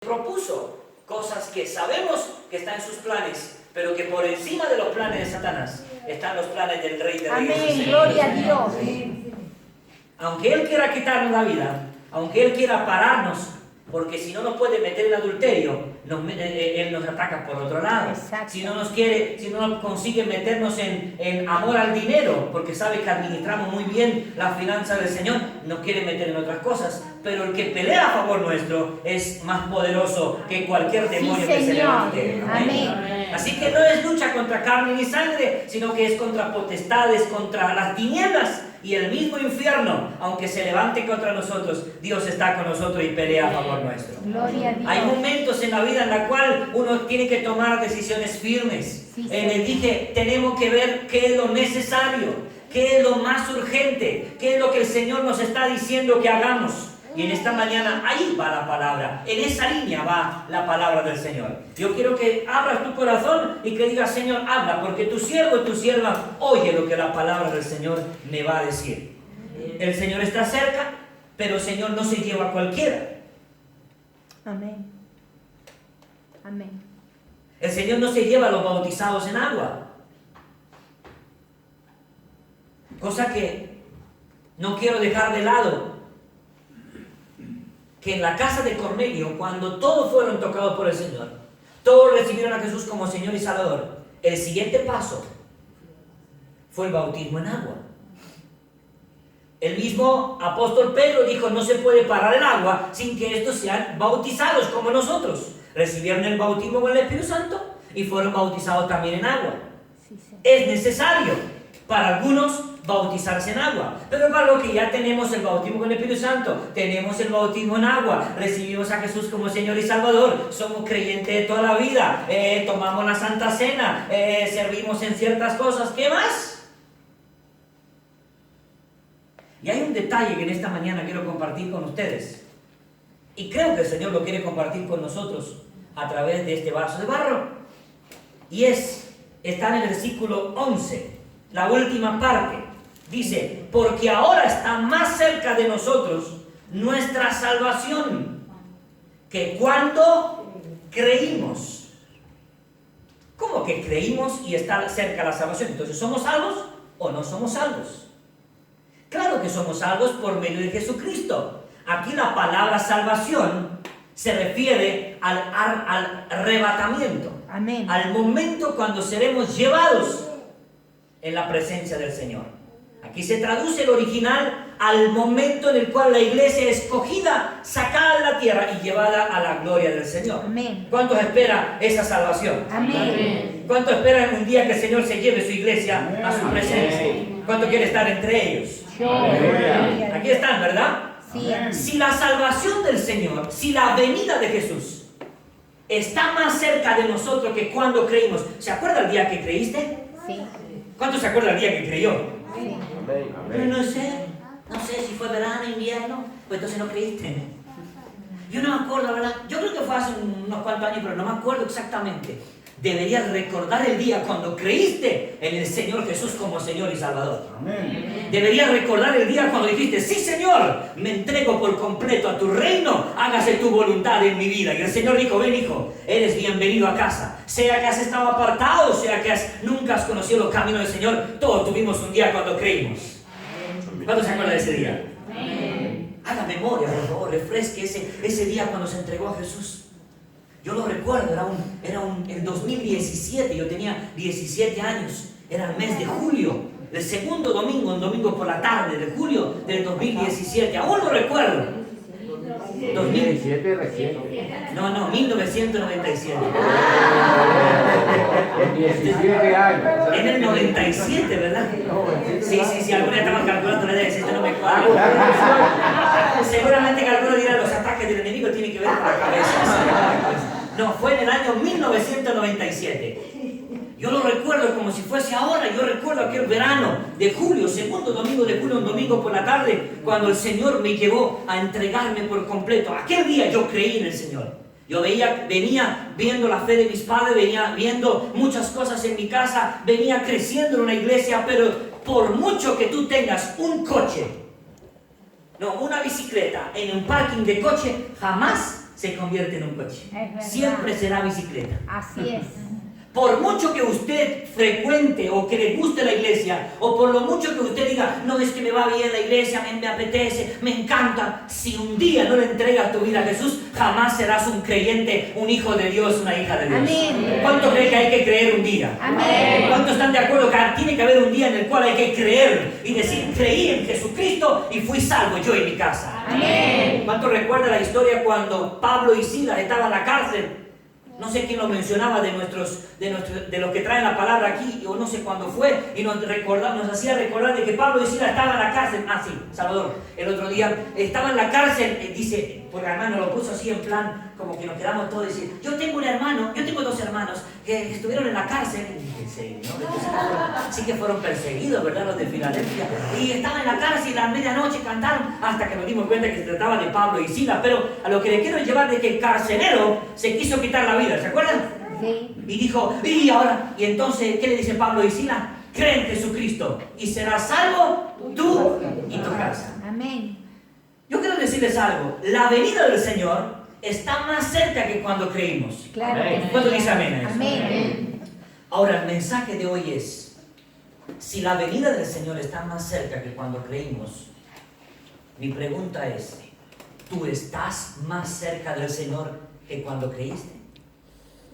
propuso cosas que sabemos que están en sus planes, pero que por encima de los planes de Satanás están los planes del Rey de Reyes. Amén, gloria a Dios. Aunque Él quiera quitarnos la vida, aunque Él quiera pararnos, porque si no nos puede meter en adulterio, Él nos ataca por otro lado. Exacto. Si no nos consigue meternos en amor al dinero, porque sabe que administramos muy bien la finanza del Señor, nos quiere meter en otras cosas. Pero el que pelea a favor nuestro es más poderoso que cualquier demonio que se levante. Amén. Así que no es lucha contra carne ni sangre, sino que es contra potestades, contra las tinieblas y el mismo infierno. Aunque se levante contra nosotros, Dios está con nosotros y pelea a favor nuestro. Gloria a Dios. Hay momentos en la vida en la cual uno tiene que tomar decisiones firmes. Sí, Les dije, tenemos que ver qué es lo necesario, qué es lo más urgente, qué es lo que el Señor nos está diciendo que hagamos. Y en esta mañana ahí va la palabra, en esa línea va la palabra del Señor. Yo quiero que abras tu corazón y que digas, Señor, habla, porque tu siervo y tu sierva oye lo que la palabra del Señor me va a decir. El Señor está cerca, pero el Señor no se lleva a cualquiera. Amén. Amén. El Señor no se lleva a los bautizados en agua. Cosa que no quiero dejar de lado. Que en la casa de Cornelio, cuando todos fueron tocados por el Señor, todos recibieron a Jesús como Señor y Salvador, el siguiente paso fue el bautismo en agua. El mismo apóstol Pedro dijo, no se puede parar el agua sin que estos sean bautizados como nosotros. Recibieron el bautismo con el Espíritu Santo y fueron bautizados también en agua. Sí, sí. Es necesario para algunos bautizarse en agua, pero para los que ya tenemos el bautismo con el Espíritu Santo, tenemos el bautismo en agua, recibimos a Jesús como Señor y Salvador, somos creyentes de toda la vida, tomamos la Santa Cena, servimos en ciertas cosas, ¿qué más? Y hay un detalle que en esta mañana quiero compartir con ustedes, y creo que el Señor lo quiere compartir con nosotros a través de este vaso de barro, y está en el versículo 11, la última parte. Dice, porque ahora está más cerca de nosotros nuestra salvación que cuando creímos. ¿Cómo que creímos y está cerca la salvación? Entonces, ¿somos salvos o no somos salvos? Claro que somos salvos por medio de Jesucristo. Aquí la palabra salvación se refiere al arrebatamiento. Amén. Al momento cuando seremos llevados en la presencia del Señor. Aquí se traduce el original al momento en el cual la iglesia es escogida, sacada de la tierra y llevada a la gloria del Señor. Amén. ¿Cuántos esperan esa salvación? Amén. ¿Cuántos esperan un día que el Señor se lleve su iglesia a su presencia? ¿Cuántos quieren estar entre ellos? Aquí están, ¿verdad? Sí. Si la salvación del Señor, si la venida de Jesús está más cerca de nosotros que cuando creímos. ¿Se acuerda el día que creíste? Sí. ¿Cuántos se acuerdan el día que creyó? Sí. Pero no sé si fue verano, invierno, pues entonces no creíste. Yo no me acuerdo, ¿verdad? Yo creo que fue hace unos cuantos años, pero no me acuerdo exactamente. Deberías recordar el día cuando creíste en el Señor Jesús como Señor y Salvador. Amén. Deberías recordar el día cuando dijiste, sí Señor, me entrego por completo a tu reino, hágase tu voluntad en mi vida. Y el Señor dijo, ven hijo, eres bienvenido a casa. Sea que has estado apartado, sea que nunca has conocido los caminos del Señor, todos tuvimos un día cuando creímos. ¿Cuántos se acuerdan de ese día? Haga memoria, por favor, refresque ese día cuando se entregó a Jesús. Yo lo recuerdo, era el 2017, yo tenía 17 años, era el mes de julio, el segundo domingo, un domingo por la tarde de julio del 2017, aún lo recuerdo. 2017 recién. No, 1997. 17 años. En el 97, ¿verdad? Sí, algunos ya estaban calculando la edad, yo no me acuerdo. Seguramente que algunos dirán los ataques del enemigo tienen que ver con la cabeza. No, fue en el año 1997. Yo lo recuerdo como si fuese ahora. Yo recuerdo aquel verano de julio, segundo domingo de julio, un domingo por la tarde, cuando el Señor me llevó a entregarme por completo. Aquel día yo creí en el Señor. Yo venía viendo la fe de mis padres, venía viendo muchas cosas en mi casa, venía creciendo en una iglesia, pero por mucho que tú tengas un coche, no, una bicicleta en un parking de coche, jamás se convierte en un coche. Es verdad. Siempre será bicicleta. Así es. Por mucho que usted frecuente o que le guste la iglesia, o por lo mucho que usted diga, no, es que me va bien la iglesia, me apetece, me encanta, si un día no le entregas tu vida a Jesús, jamás serás un creyente, un hijo de Dios, una hija de Dios. Amén. ¿Cuánto cree que hay que creer un día? Amén. ¿Cuántos están de acuerdo que tiene que haber un día en el cual hay que creer y decir, creí en Jesucristo y fui salvo yo y mi casa? Amén. ¿Cuánto recuerda la historia cuando Pablo y Silas estaban en la cárcel? No sé quién lo mencionaba de lo que trae la palabra aquí, o no sé cuándo fue, y nos hacía recordar de que Pablo y Silas estaban en la cárcel. Ah, sí, Salvador, el otro día estaba en la cárcel, dice, porque hermano lo puso así en plan, como que nos quedamos todos y decir, yo tengo dos hermanos que estuvieron en la cárcel, y dije, ¿no? Sí que fueron perseguidos, ¿verdad? Los de Filadelfia, y estaban en la cárcel y a la medianoche cantaron, hasta que nos dimos cuenta que se trataba de Pablo y Silas, pero a lo que le quiero llevar de que el carcelero se quiso quitar la vida, ¿se acuerdan? Sí. Y dijo, y entonces, ¿qué le dice Pablo y Silas? Cree en Jesucristo y serás salvo tú y tu casa. Amén. Yo quiero decirles algo, la venida del Señor está más cerca que cuando creímos. Claro que sí. ¿Cuánto dice amén a eso? Amén. Ahora, el mensaje de hoy es, si la venida del Señor está más cerca que cuando creímos, mi pregunta es, ¿tú estás más cerca del Señor que cuando creíste?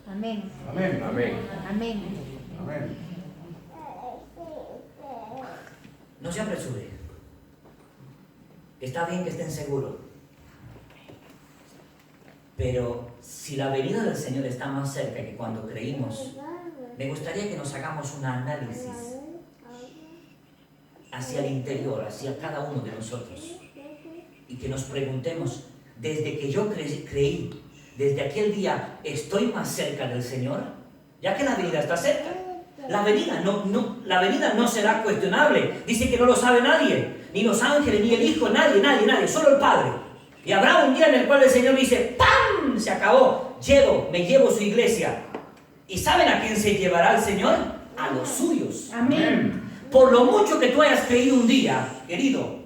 Amén. Amén. Amén. Amén. Amén. No se apresure. Está bien que estén seguros. Pero si la venida del Señor está más cerca que cuando creímos, me gustaría que nos hagamos un análisis hacia el interior, hacia cada uno de nosotros. Y que nos preguntemos, desde que yo creí, desde aquel día, ¿estoy más cerca del Señor? Ya que la venida está cerca. La venida no será cuestionable. Dice que no lo sabe nadie, ni los ángeles, ni el Hijo, nadie, solo el Padre. Y habrá un día en el cual el Señor dice, ¡pam! Se acabó, me llevo su iglesia. ¿Y saben a quién se llevará el Señor? A los suyos. Amén. Por lo mucho que tú hayas creído un día, querido,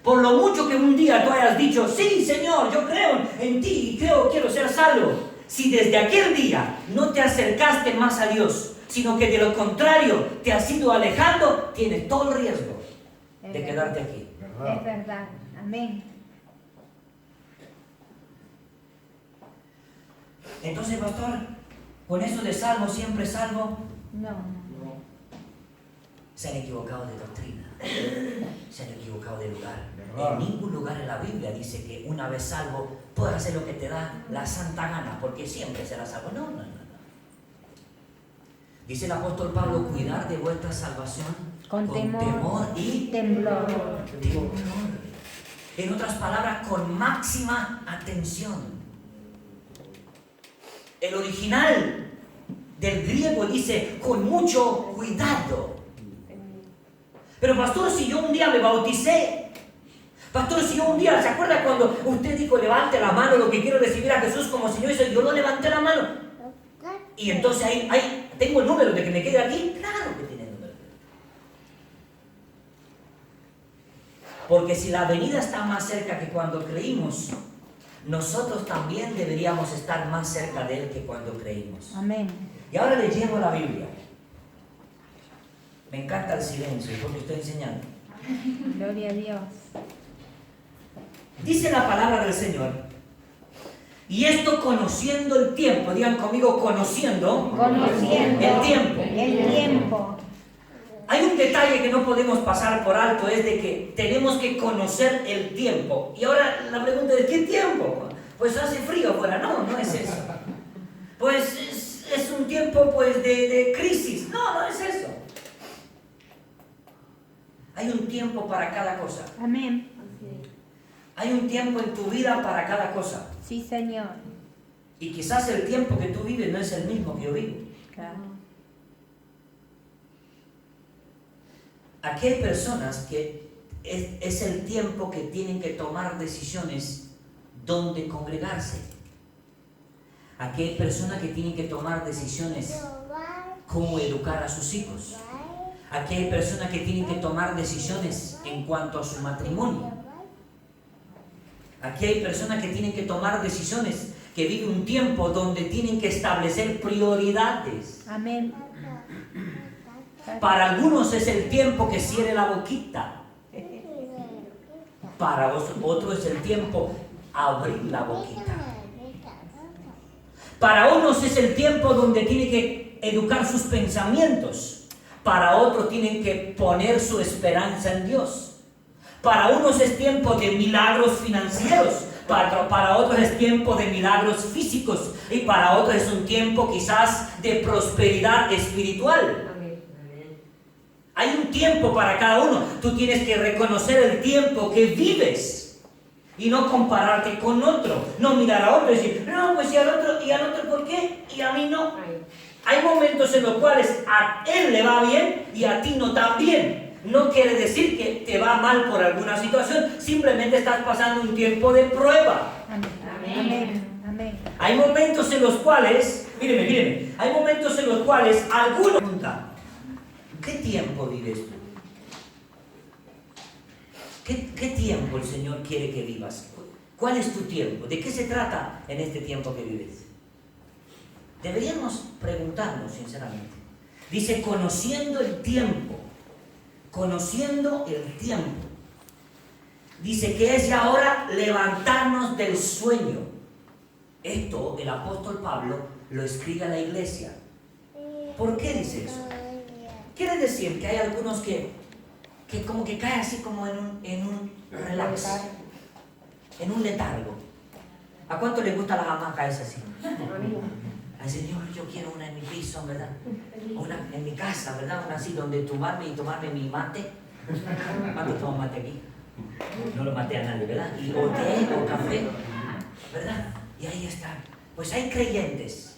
por lo mucho que un día tú hayas dicho, sí, Señor, yo creo en ti y quiero ser salvo. Si desde aquel día no te acercaste más a Dios, sino que de lo contrario te has ido alejando, tienes todo el riesgo de quedarte aquí. Es verdad. Amén. Entonces, pastor, con eso de salvo, siempre salvo, No. se han equivocado de doctrina, se han equivocado de lugar. ¿Verdad? En ningún lugar en la Biblia dice que una vez salvo puedes hacer lo que te da la santa gana, porque siempre serás salvo. No. Dice el apóstol Pablo, cuidar de vuestra salvación Con temor y temblor. temor. En otras palabras, con máxima atención. El original del griego dice con mucho cuidado. Pero pastor, si yo un día me bauticé, pastor, si yo un día, ¿se acuerda cuando usted dijo levante la mano, lo que quiero recibir a Jesús como Señor? Y yo no levanté la mano. Y entonces ahí tengo el número de que me quede aquí. Claro que tiene el número. Porque si la venida está más cerca que cuando creímos, nosotros también deberíamos estar más cerca de Él que cuando creímos. Amén. Y ahora le llevo la Biblia. Me encanta el silencio porque estoy enseñando. Gloria a Dios. Dice la palabra del Señor. Y esto conociendo el tiempo. Digan conmigo, conociendo Conociendo el tiempo. el tiempo. Hay un detalle que no podemos pasar por alto, es de que tenemos que conocer el tiempo. Y ahora la pregunta es, ¿qué tiempo? Pues hace frío afuera. No es eso. Pues es un tiempo pues de crisis. No es eso. Hay un tiempo para cada cosa. Amén. Hay un tiempo en tu vida para cada cosa. Sí, Señor. Y quizás el tiempo que tú vives no es el mismo que yo vivo. Claro. Aquí hay personas que es el tiempo que tienen que tomar decisiones dónde congregarse. Aquí hay personas que tienen que tomar decisiones cómo educar a sus hijos. Aquí hay personas que tienen que tomar decisiones en cuanto a su matrimonio. Aquí hay personas que tienen que tomar decisiones, que viven un tiempo donde tienen que establecer prioridades. Amén. Para algunos es el tiempo que cierre la boquita. Para otros es el tiempo abrir la boquita. Para unos es el tiempo donde tiene que educar sus pensamientos. Para otros tienen que poner su esperanza en Dios. Para unos es tiempo de milagros financieros. Para otros es tiempo de milagros físicos. Y para otros es un tiempo quizás de prosperidad espiritual. Hay un tiempo para cada uno. Tú tienes que reconocer el tiempo que vives. Y no compararte con otro. No mirar a otro y decir, no, pues y al otro ¿por qué? Y a mí no. Hay momentos en los cuales a él le va bien y a ti no tan bien. No quiere decir que te va mal por alguna situación. Simplemente estás pasando un tiempo de prueba. Amén. Amén. Hay momentos en los cuales, míreme, hay momentos en los cuales algunos preguntan, ¿qué tiempo vives tú? ¿Qué tiempo el Señor quiere que vivas? ¿Cuál es tu tiempo? ¿De qué se trata en este tiempo que vives? Deberíamos preguntarnos sinceramente. Dice, conociendo el tiempo. Conociendo el tiempo. Dice que es ya ahora levantarnos del sueño. Esto el apóstol Pablo lo escribe a la iglesia. ¿Por qué dice eso? Quiere decir que hay algunos que como que caen así como en un relax, en un letargo. ¿A cuánto les gusta las hamacas esas así? Ay, Señor, yo quiero una en mi piso, ¿verdad? Una en mi casa, ¿verdad? Una así donde tomarme mi mate. ¿Cuánto tomo mate aquí? No lo maté a nadie, ¿verdad? Y o té o café, ¿verdad? Y ahí está. Pues hay creyentes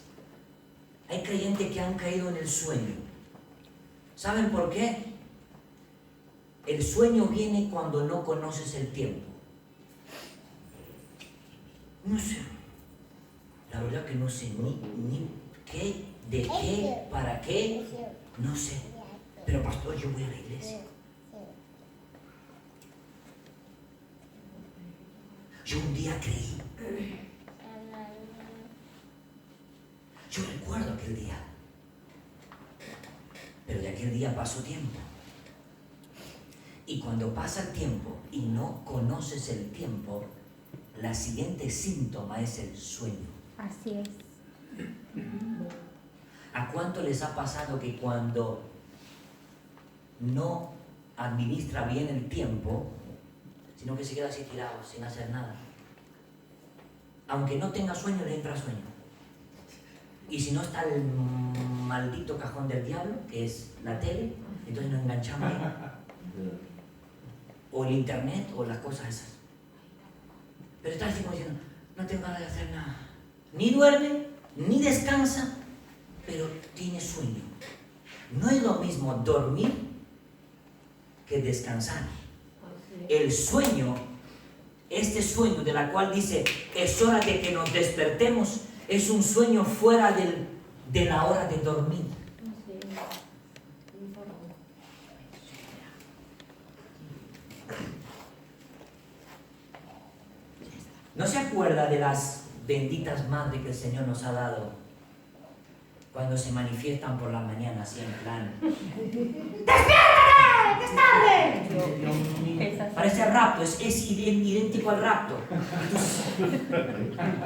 que han caído en el sueño. ¿Saben por qué? El sueño viene cuando no conoces el tiempo. No sé. La verdad que no sé ni qué, de qué, para qué. No sé. Pero pastor, yo voy a la iglesia. Yo un día creí. Yo recuerdo aquel día. Pero de aquel día pasó tiempo. Y cuando pasa el tiempo y no conoces el tiempo, la siguiente síntoma es el sueño. Así es. ¿A cuánto les ha pasado que cuando no administra bien el tiempo, sino que se queda así tirado, sin hacer nada? Aunque no tenga sueño, le entra sueño. Y si no está el maldito cajón del diablo, que es la tele, entonces nos enganchamos ahí. O el internet, o las cosas esas. Pero está así como diciendo, no tengo ganas de hacer nada. Ni duerme, ni descansa, pero tiene sueño. No es lo mismo dormir que descansar. El sueño, este sueño de la cual dice, es hora de que nos despertemos, es un sueño fuera de la hora de dormir. ¿No se acuerda de las benditas madres que el Señor nos ha dado cuando se manifiestan por la mañana así en plan? ¡Despiértate! ¡Que es tarde! Parece rapto, es idéntico al rapto. Entonces,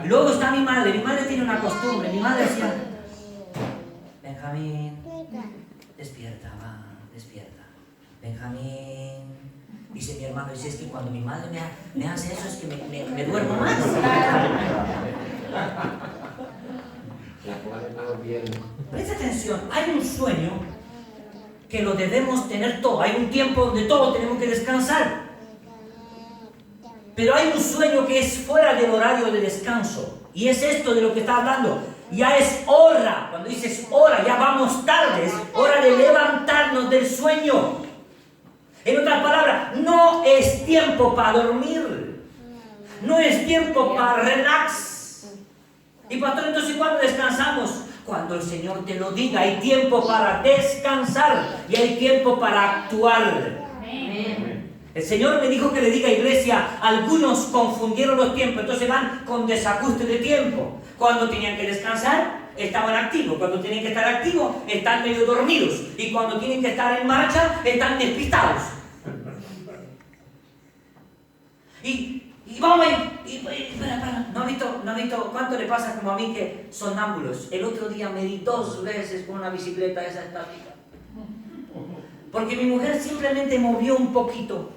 luego está mi madre tiene una costumbre, mi madre decía, Benjamín, despierta, va, despierta. Benjamín. Dice mi hermano, dice, es que cuando mi madre me hace eso es que me duermo más. Presta atención, hay un sueño que lo debemos tener todo. Hay un tiempo donde todos tenemos que descansar. Pero hay un sueño que es fuera del horario de descanso. Y es esto de lo que está hablando. Ya es hora, cuando dices hora, ya vamos tarde, es hora de levantarnos del sueño. En otras palabras, no es tiempo para dormir. No es tiempo para relax. Y pastor, entonces ¿cuándo descansamos? Cuando el Señor te lo diga. Hay tiempo para descansar y hay tiempo para actuar. El Señor me dijo que le diga, iglesia, algunos confundieron los tiempos, entonces van con desajuste de tiempo. Cuando tenían que descansar, estaban activos. Cuando tienen que estar activos, están medio dormidos. Y cuando tienen que estar en marcha, están despistados. Y vamos a ir, espera, ¿no ha visto cuánto le pasa como a mí que sonámbulos? El otro día me di 2 veces con una bicicleta esa estática. Porque mi mujer simplemente movió un poquito.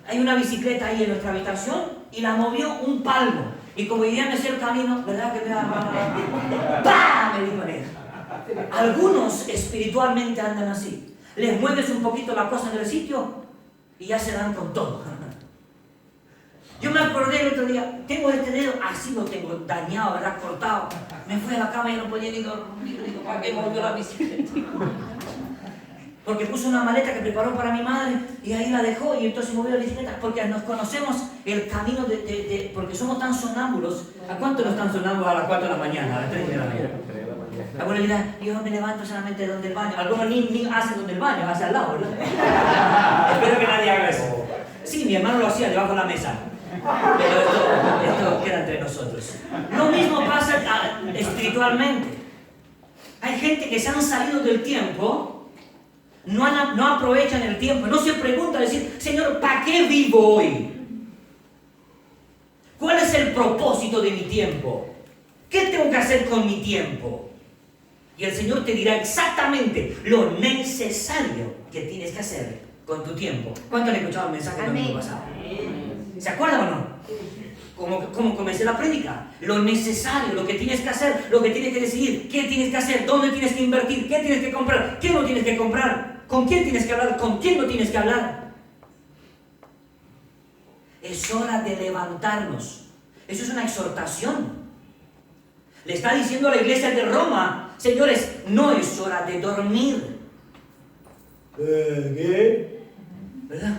Hay una bicicleta ahí en nuestra habitación y la movió un palmo. Y como iría a hacer el camino, ¿verdad que me va? ¡Pah! Me dijo en ella. Algunos espiritualmente andan así. Les mueves un poquito la cosa en el sitio y ya se dan con todo. Yo me acordé el otro día, tengo este dedo, así lo tengo, dañado, ¿verdad? Cortado. Me fui a la cama y no podía ni dormir. Digo, ¿para qué movió la bicicleta? Porque puso una maleta que preparó para mi madre y ahí la dejó y entonces movió la bicicleta. Porque nos conocemos el camino porque somos tan sonámbulos. ¿A cuánto nos están sonámbulos a las 4 de la mañana? A las 3 de la mañana. Algunos dirán, yo me levanto solamente donde el baño. Algunos ni hacen donde el baño, hacia al lado, ¿verdad? Espero que nadie haga eso. Sí, mi hermano lo hacía debajo de la mesa. Pero esto queda entre nosotros. Lo mismo pasa espiritualmente. Hay gente que se han salido del tiempo. No aprovechan el tiempo, no se preguntan, decir, Señor, ¿para qué vivo hoy? ¿Cuál es el propósito de mi tiempo? ¿Qué tengo que hacer con mi tiempo? Y el Señor te dirá exactamente lo necesario que tienes que hacer con tu tiempo. ¿Cuánto han escuchado el mensaje el domingo pasado? ¿Se acuerdan o no? Como comencé la prédica, lo necesario, lo que tienes que hacer, lo que tienes que decidir, qué tienes que hacer, dónde tienes que invertir, qué tienes que comprar, qué no tienes que comprar, con quién tienes que hablar, con quién no tienes que hablar. Es hora de levantarnos. Eso es una exhortación. Le está diciendo a la iglesia de Roma, señores, no es hora de dormir. ¿Qué? ¿Verdad?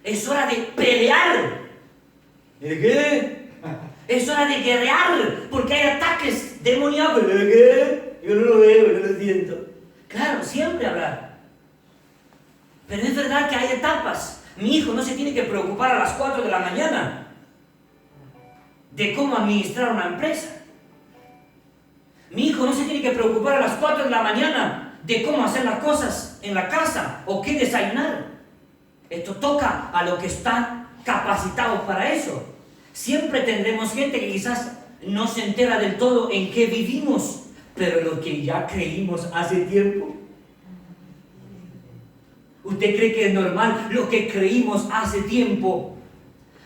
Es hora de pelear. ¿De qué? Es hora de guerrear, porque hay ataques demoníacos. ¿De qué? Yo no lo veo, no lo siento. Claro, siempre habrá. Pero es verdad que hay etapas. Mi hijo no se tiene que preocupar a las 4 de la mañana de cómo administrar una empresa. Mi hijo no se tiene que preocupar a las 4 de la mañana de cómo hacer las cosas en la casa o qué desayunar. Esto toca a los que están capacitados para eso. Siempre tendremos gente que quizás no se entera del todo en qué vivimos, pero lo que ya creímos hace tiempo. ¿Usted cree que es normal lo que creímos hace tiempo?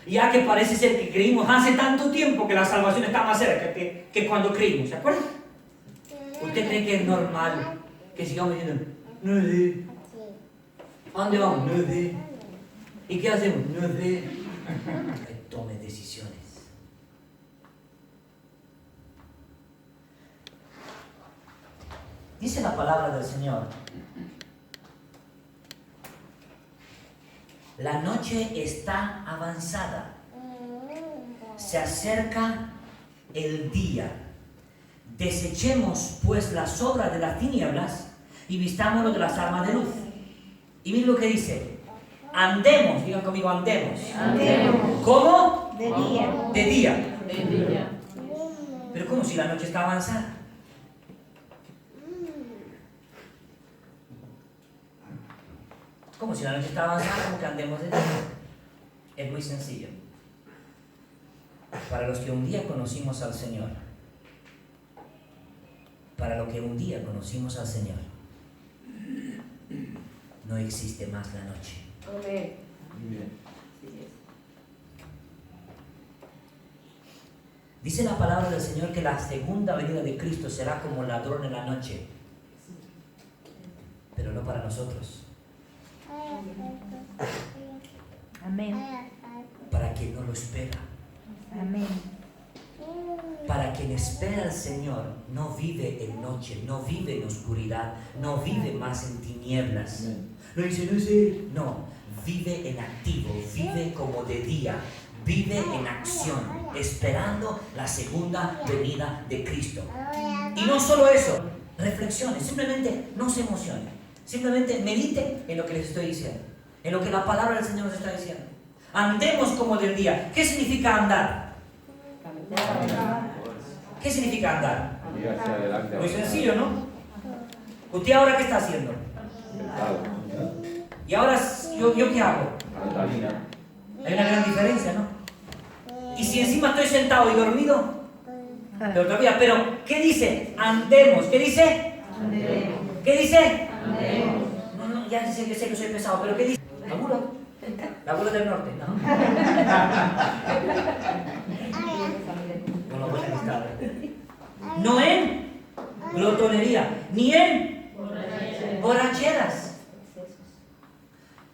Ya que parece ser que creímos hace tanto tiempo que la salvación está más cerca que cuando creímos, ¿se acuerdan? ¿Usted cree que es normal que sigamos diciendo, no sé? ¿A dónde vamos? No sé. ¿Y qué hacemos? No sé. Que tome decisiones. Dice la palabra del Señor. La noche está avanzada. Se acerca el día. Desechemos pues las obras de las tinieblas y vistámonos de las armas de luz. Y miren lo que dice. Andemos, digan conmigo, andemos. Andemos. ¿Cómo? De día. De día. De día. Pero ¿cómo si la noche está avanzada? ¿Cómo si la noche está avanzada? ¿Cómo que andemos de día? Es muy sencillo. Para los que un día conocimos al Señor, para los que un día conocimos al Señor, no existe más la noche. Amén. Dice la palabra del Señor que la segunda venida de Cristo será como ladrón en la noche, pero no para nosotros. Amén. Para quien no lo espera. Amén. Para quien espera al Señor, no vive en noche, no vive en oscuridad, no vive más en tinieblas. No dice, no sé. No, vive en activo, vive como de día, vive en acción, esperando la segunda venida de Cristo. Y no solo eso, reflexione, simplemente no se emocione, simplemente medite en lo que les estoy diciendo. en lo que la palabra del Señor nos está diciendo. Andemos como del día. ¿Qué significa andar? ¿Qué significa andar? Y hacia adelante. Muy sencillo, ¿no? ¿Usted ahora qué está haciendo? Sentado. ¿Y ahora yo qué hago? Andar. Hay una gran diferencia, ¿no? Y si encima estoy sentado y dormido, pero todavía, pero ¿qué dice? Andemos. ¿Qué dice? Andemos. ¿Qué dice? Andemos. No, ya sé que soy pesado, pero ¿qué dice? La mula. La mula del norte, ¿no? Con la buena amistad. No en glotonería, ni en borracheras.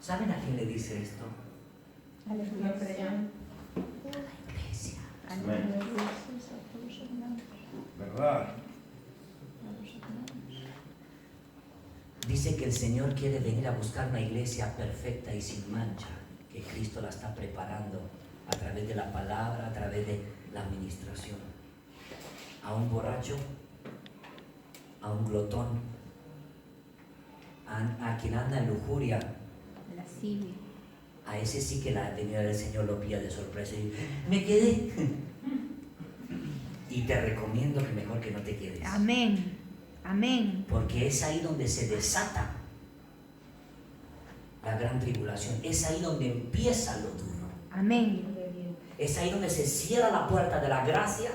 ¿Saben a quién le dice esto? A la iglesia. Amén. ¿Verdad? Dice que el Señor quiere venir a buscar una iglesia perfecta y sin mancha, que Cristo la está preparando a través de la palabra, a través de la administración. A un borracho, a un glotón, a quien anda en lujuria, Lascivio. a ese sí que la venida del Señor lo pilla de sorpresa y me quedé. Y te recomiendo que mejor que no te quedes. Amén. Amén. Porque es ahí donde se desata la gran tribulación. Es ahí donde empieza lo duro. Amén. Es ahí donde se cierra la puerta de la gracia.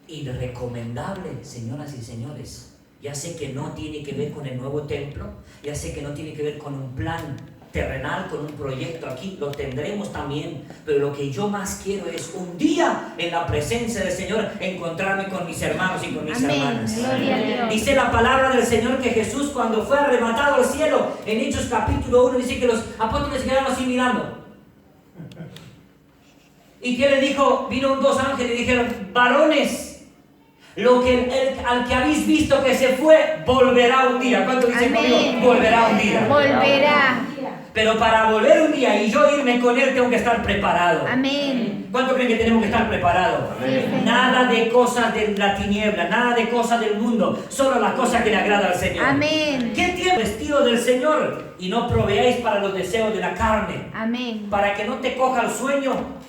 Y recomendable, señoras y señores, ya sé que no tiene que ver con el nuevo templo, ya sé que no tiene que ver con un plan terrenal, con un proyecto aquí, lo tendremos también, pero lo que yo más quiero es un día en la presencia del Señor encontrarme con mis hermanos y con mis Amén. hermanas. Gloria a Dios. Dice la palabra del Señor que Jesús, cuando fue arrebatado al cielo, en Hechos capítulo 1, dice que los apóstoles quedaron así mirando. ¿Y qué le dijo? Vino dos ángeles y dijeron: varones, al que habéis visto que se fue, volverá un día. ¿Cuánto dicen Amén. conmigo? Volverá un día. Volverá. Pero para volver un día y yo irme con él, tengo que estar preparado. Amén. ¿Cuánto creen que tenemos que estar preparados? Amén. Nada de cosas de la tiniebla, nada de cosas del mundo, solo las cosas que le agrada al Señor. Amén. ¿Qué tiempo vestido del Señor? Y no proveáis para los deseos de la carne. Amén. Para que no te coja el sueño,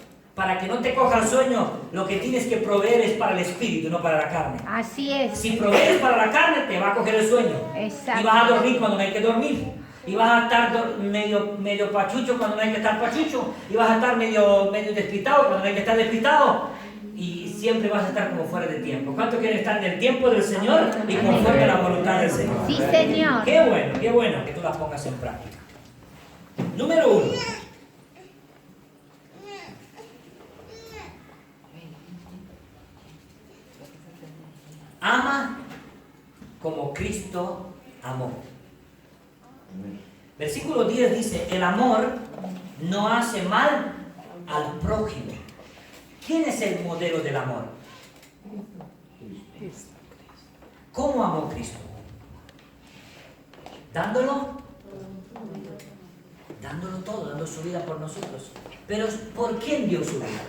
lo que tienes que proveer es para el espíritu, no para la carne. Así es. Si provees para la carne, te va a coger el sueño. Exacto. Y vas a dormir cuando no hay que dormir. Y vas a estar medio pachucho cuando no hay que estar pachucho. Y vas a estar medio despistado cuando no hay que estar despistado. Y siempre vas a estar como fuera de tiempo. ¿Cuántos quieren estar en el tiempo del Señor y conforme a la voluntad del Señor? Sí, Señor. Qué bueno que tú las pongas en práctica. Número 1. Ama como Cristo amó. Versículo 10 dice: el amor no hace mal al prójimo. ¿Quién es el modelo del amor? ¿Cómo amó Cristo? Dándolo todo, dando su vida por nosotros. Pero ¿por quién dio su vida?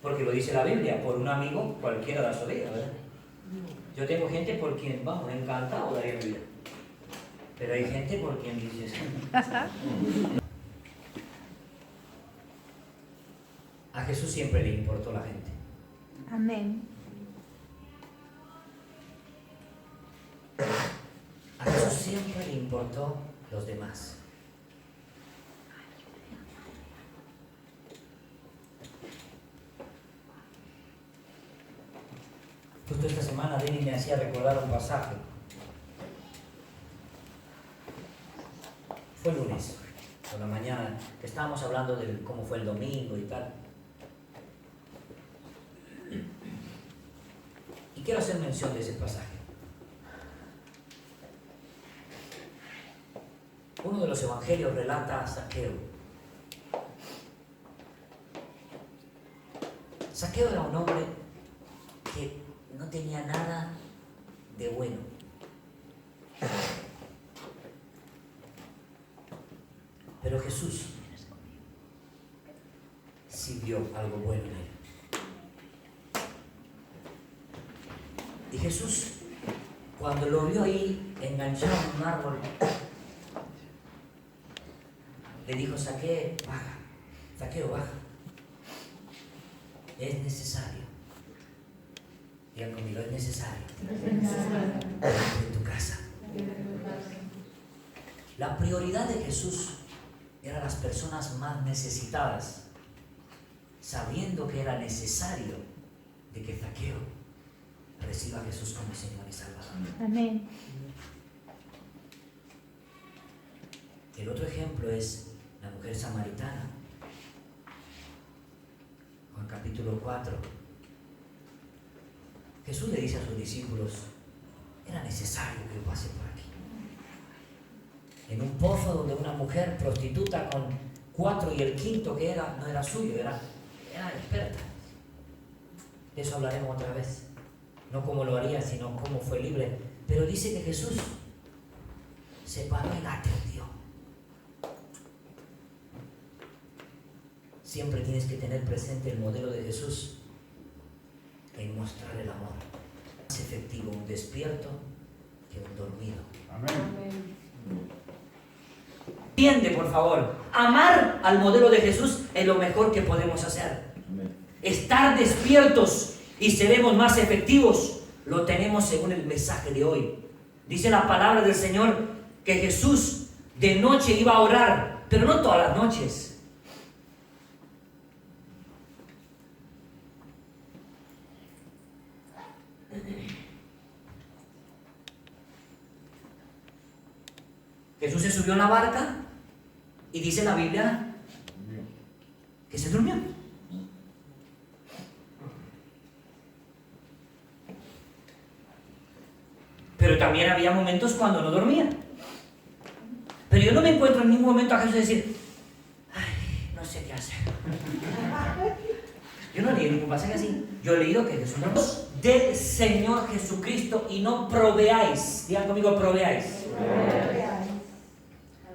Porque lo dice la Biblia: por un amigo cualquiera da su vida, ¿verdad? Yo tengo gente por quien, vamos, encantado daría mi vida. Pero hay gente por quien dices... A Jesús siempre le importó la gente. Amén. A Jesús siempre le importó los demás. Justo esta semana Denny me hacía recordar un pasaje. Fue lunes, por la mañana, que estábamos hablando de cómo fue el domingo y tal. Y quiero hacer mención de ese pasaje. Uno de los evangelios relata a Zaqueo. Zaqueo era un hombre que no tenía nada de bueno. Pero Jesús sí vio algo bueno en él. Y Jesús, cuando lo vio ahí enganchado en un árbol, le dijo: Zaqueo, baja. Zaqueo, baja. Es necesario. Digan conmigo, es necesario. De tu casa. La prioridad de Jesús eran las personas más necesitadas, sabiendo que era necesario de que Zaqueo reciba a Jesús como Señor y Salvador. Amén. El otro ejemplo es la mujer samaritana. Juan capítulo 4. Jesús le dice a sus discípulos: era necesario que yo pase por aquí. En un pozo donde una mujer prostituta con 4 y el quinto que era, no era suyo, era experta. De eso hablaremos otra vez. No cómo lo haría, sino cómo fue libre. Pero dice que Jesús se paró y la atendió. Siempre tienes que tener presente el modelo de Jesús en mostrar el amor. Es efectivo un despierto que un dormido. Amén. Entiende, por favor, amar al modelo de Jesús es lo mejor que podemos hacer. Amén. Estar despiertos y seremos más efectivos, lo tenemos según el mensaje de hoy. Dice la palabra del Señor que Jesús de noche iba a orar, pero no todas las noches. Jesús se subió a la barca y dice la Biblia que se durmió. Pero también había momentos cuando no dormía. Pero yo no me encuentro en ningún momento a Jesús decir: ay, no sé qué hacer. Yo no leí ningún pasaje así. Yo he leído que Jesús no del Señor Jesucristo y no proveáis. Digan conmigo, proveáis.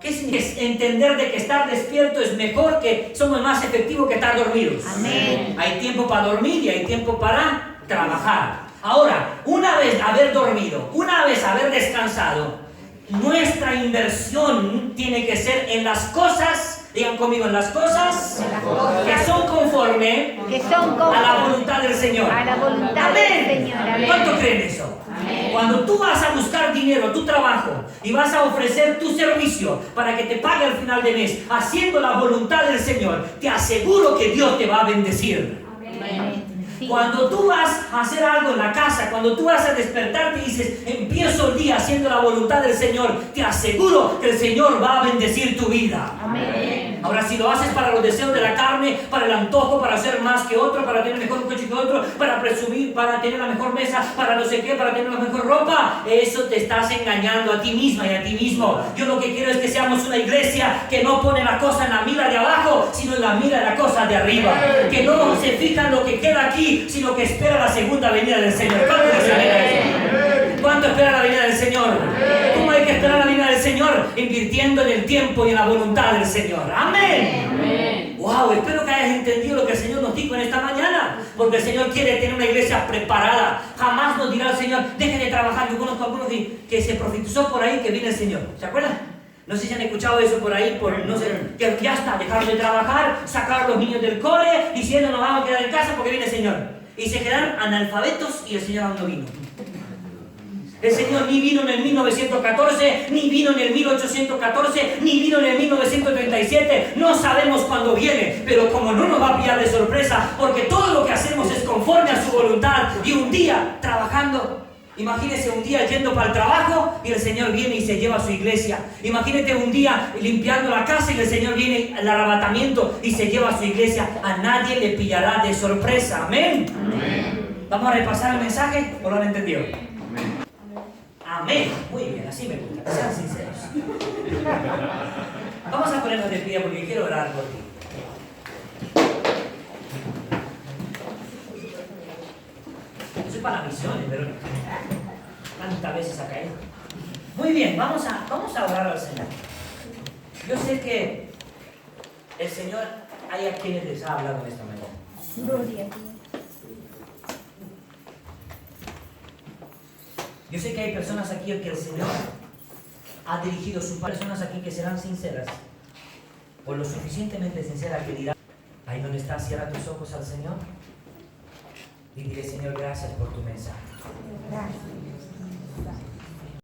¿Qué significa? Es entender de que estar despierto es mejor, que somos más efectivos que estar dormidos. Amén. Hay tiempo para dormir y hay tiempo para trabajar. Ahora, una vez haber dormido, una vez haber descansado, nuestra inversión tiene que ser en las cosas, digan conmigo, en las cosas que son conforme a la voluntad del Señor. A la voluntad Amén. del Señor. Amén. ¿Cuánto creen eso? Amén. Cuando tú vas a buscar dinero, tu trabajo, y vas a ofrecer tu servicio para que te pague al final de mes, haciendo la voluntad del Señor, te aseguro que Dios te va a bendecir. Amén. Sí. Cuando tú vas a hacer algo en la casa, cuando tú vas a despertarte y dices: empiezo el día haciendo la voluntad del Señor, te aseguro que el Señor va a bendecir tu vida. Amén. Ahora, si lo haces para los deseos de la carne, para el antojo, para ser más que otro, para tener mejor coche que otro, para presumir, para tener la mejor mesa, para no sé qué, para tener la mejor ropa, eso te estás engañando a ti misma y a ti mismo. Yo lo que quiero es que seamos una iglesia que no pone la cosa en la mira de abajo, sino en la mira de la cosa de arriba. Que no se fija en lo que queda aquí, sino que espera la segunda venida del Señor. ¿Cuánto espera eso? ¿Cuánto espera la venida del Señor? ¿Cómo hay que esperar la venida del Señor? Invirtiendo en el tiempo y en la voluntad del Señor. ¡Amén! Amén. Wow, espero que hayas entendido lo que el Señor nos dijo en esta mañana, porque el Señor quiere tener una iglesia preparada. Jamás nos dirá el Señor: dejen de trabajar. Yo conozco a algunos que se profetizó por ahí que viene el Señor. ¿Se acuerdan? No sé si han escuchado eso por ahí, no sé, que ya está, dejaron de trabajar, sacaron a los niños del cole, diciendo: nos vamos a quedar en casa porque viene el Señor. Y se quedaron analfabetos y el Señor aún no vino. El Señor ni vino en el 1914, ni vino en el 1814, ni vino en el 1937. No sabemos cuándo viene, pero como no nos va a pillar de sorpresa, porque todo lo que hacemos es conforme a su voluntad. Y un día trabajando, imagínese un día yendo para el trabajo y el Señor viene y se lleva a su iglesia. Imagínate un día limpiando la casa y el Señor viene al arrebatamiento y se lleva a su iglesia. A nadie le pillará de sorpresa. Amén. Amén. ¿Vamos a repasar el mensaje o lo han entendido? Amén. Amén. Muy bien, así me gusta, que sean sinceros. Vamos a ponernos de pie porque quiero orar por ti. Eso es para misiones, pero tantas veces ha caído. Muy bien, vamos a orar al Señor. Yo sé que el Señor hay a quienes les ha hablado en esta mañana. Gloria a Dios. Yo sé que hay personas aquí que el Señor ha dirigido sus personas aquí que serán sinceras, o lo suficientemente sinceras que dirán, ahí donde estás, cierra tus ojos al Señor y dile, Señor, gracias por tu mensaje.